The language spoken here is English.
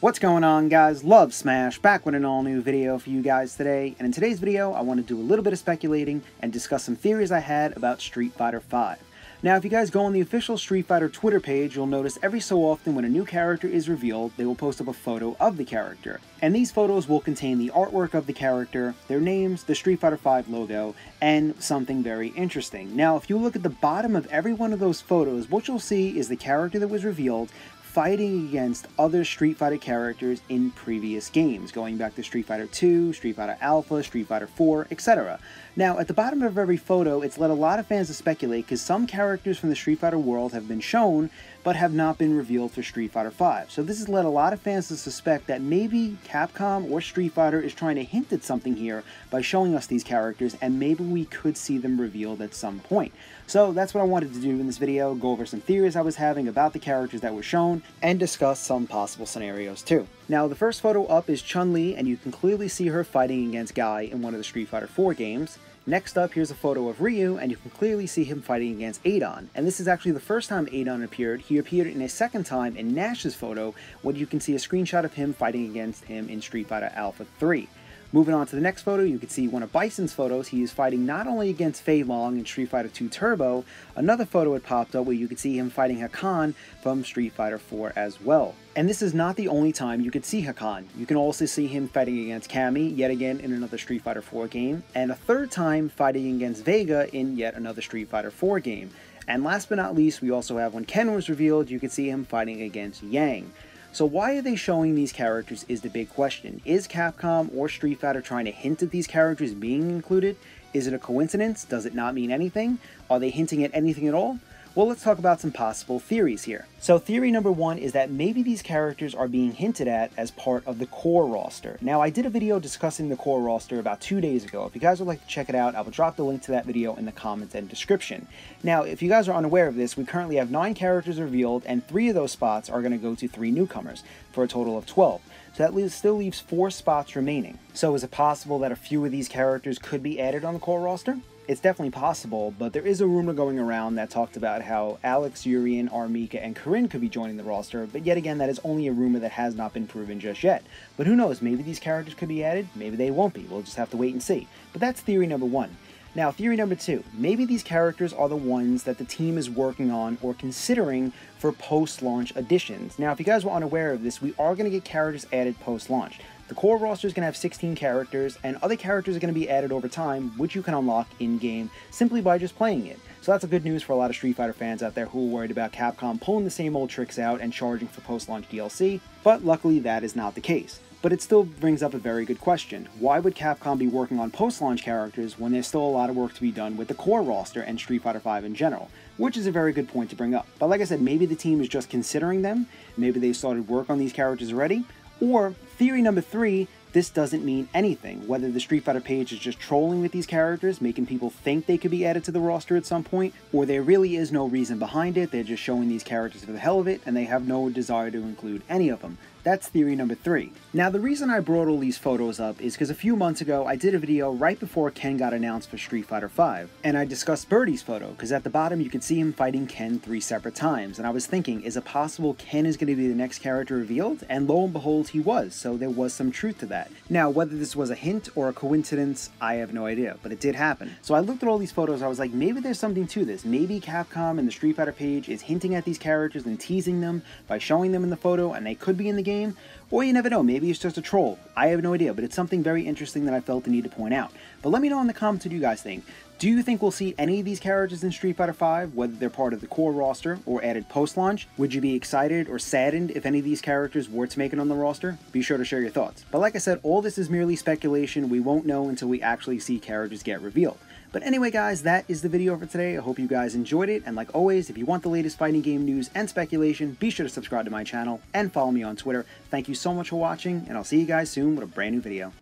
What's going on, guys? Love Smash, back with an all-new video for you guys today, and in today's video I want to do a little bit of speculating and discuss some theories I had about Street Fighter V. Now, if you guys go on the official Street Fighter Twitter page, you'll notice every so often when a new character is revealed, they will post up a photo of the character. And these photos will contain the artwork of the character, their names, the Street Fighter V logo, and something very interesting. Now, if you look at the bottom of every one of those photos, what you'll see is the character that was revealed fighting against other Street Fighter characters in previous games, going back to Street Fighter 2, Street Fighter Alpha, Street Fighter 4, etc. Now, at the bottom of every photo, it's led a lot of fans to speculate because some characters from the Street Fighter world have been shown, but have not been revealed for Street Fighter V. So this has led a lot of fans to suspect that maybe Capcom or Street Fighter is trying to hint at something here by showing us these characters, and maybe we could see them revealed at some point. So that's what I wanted to do in this video, go over some theories I was having about the characters that were shown, and discuss some possible scenarios too. Now, the first photo up is Chun-Li, and you can clearly see her fighting against Guy in one of the Street Fighter 4 games. Next up, here's a photo of Ryu, and you can clearly see him fighting against Adon. And this is actually the first time Adon appeared. He appeared in a second time in Nash's photo, when you can see a screenshot of him fighting against him in Street Fighter Alpha 3. Moving on to the next photo, you can see one of Bison's photos. He is fighting not only against Fei Long in Street Fighter 2 Turbo, another photo had popped up where you could see him fighting Hakan from Street Fighter 4 as well. And this is not the only time you could see Hakan. You can also see him fighting against Cammy, yet again in another Street Fighter 4 game, and a third time fighting against Vega in yet another Street Fighter 4 game. And last but not least, we also have when Ken was revealed, you could see him fighting against Yang. So why are they showing these characters is the big question. Is Capcom or Street Fighter trying to hint at these characters being included? Is it a coincidence? Does it not mean anything? Are they hinting at anything at all? Well, let's talk about some possible theories here. So theory number one is that maybe these characters are being hinted at as part of the core roster. Now, I did a video discussing the core roster about 2 days ago. If you guys would like to check it out, I will drop the link to that video in the comments and description. Now, if you guys are unaware of this, we currently have 9 characters revealed, and 3 of those spots are going to go to 3 newcomers, for a total of 12. So that still leaves 4 spots remaining. So is it possible that a few of these characters could be added on the core roster? It's definitely possible, but there is a rumor going around that talked about how Alex, Urien, Armika, and Corinne could be joining the roster, but yet again, that is only a rumor that has not been proven just yet. But who knows, maybe these characters could be added, maybe they won't be, we'll just have to wait and see. But that's theory number one. Now, theory number two, maybe these characters are the ones that the team is working on or considering for post-launch additions. Now, if you guys were unaware of this, we are going to get characters added post-launch. The core roster is going to have 16 characters, and other characters are going to be added over time, which you can unlock in-game simply by just playing it. So that's a good news for a lot of Street Fighter fans out there who are worried about Capcom pulling the same old tricks out and charging for post-launch DLC, but luckily that is not the case. But it still brings up a very good question. Why would Capcom be working on post-launch characters when there's still a lot of work to be done with the core roster and Street Fighter V in general? Which is a very good point to bring up. But like I said, maybe the team is just considering them, maybe they started work on these characters already, or theory number 3, this doesn't mean anything. Whether the Street Fighter page is just trolling with these characters, making people think they could be added to the roster at some point, or there really is no reason behind it, they're just showing these characters for the hell of it, and they have no desire to include any of them. That's theory number 3. Now, the reason I brought all these photos up is because a few months ago, I did a video right before Ken got announced for Street Fighter V, and I discussed Birdie's photo, because at the bottom you can see him fighting Ken 3 separate times, and I was thinking, is it possible Ken is going to be the next character revealed? And lo and behold, he was, so there was some truth to that. Now, whether this was a hint or a coincidence, I have no idea, but it did happen. So I looked at all these photos, I was like, maybe there's something to this. Maybe Capcom and the Street Fighter page is hinting at these characters and teasing them by showing them in the photo, and they could be in the game. Or you never know, maybe it's just a troll. I have no idea, but it's something very interesting that I felt the need to point out. But let me know in the comments what you guys think. Do you think we'll see any of these characters in Street Fighter V, whether they're part of the core roster or added post-launch? Would you be excited or saddened if any of these characters were to make it on the roster? Be sure to share your thoughts. But like I said, all this is merely speculation. We won't know until we actually see characters get revealed. But anyway, guys, that is the video for today. I hope you guys enjoyed it, and like always, if you want the latest fighting game news and speculation, be sure to subscribe to my channel and follow me on Twitter. Thank you so much for watching, and I'll see you guys soon with a brand new video.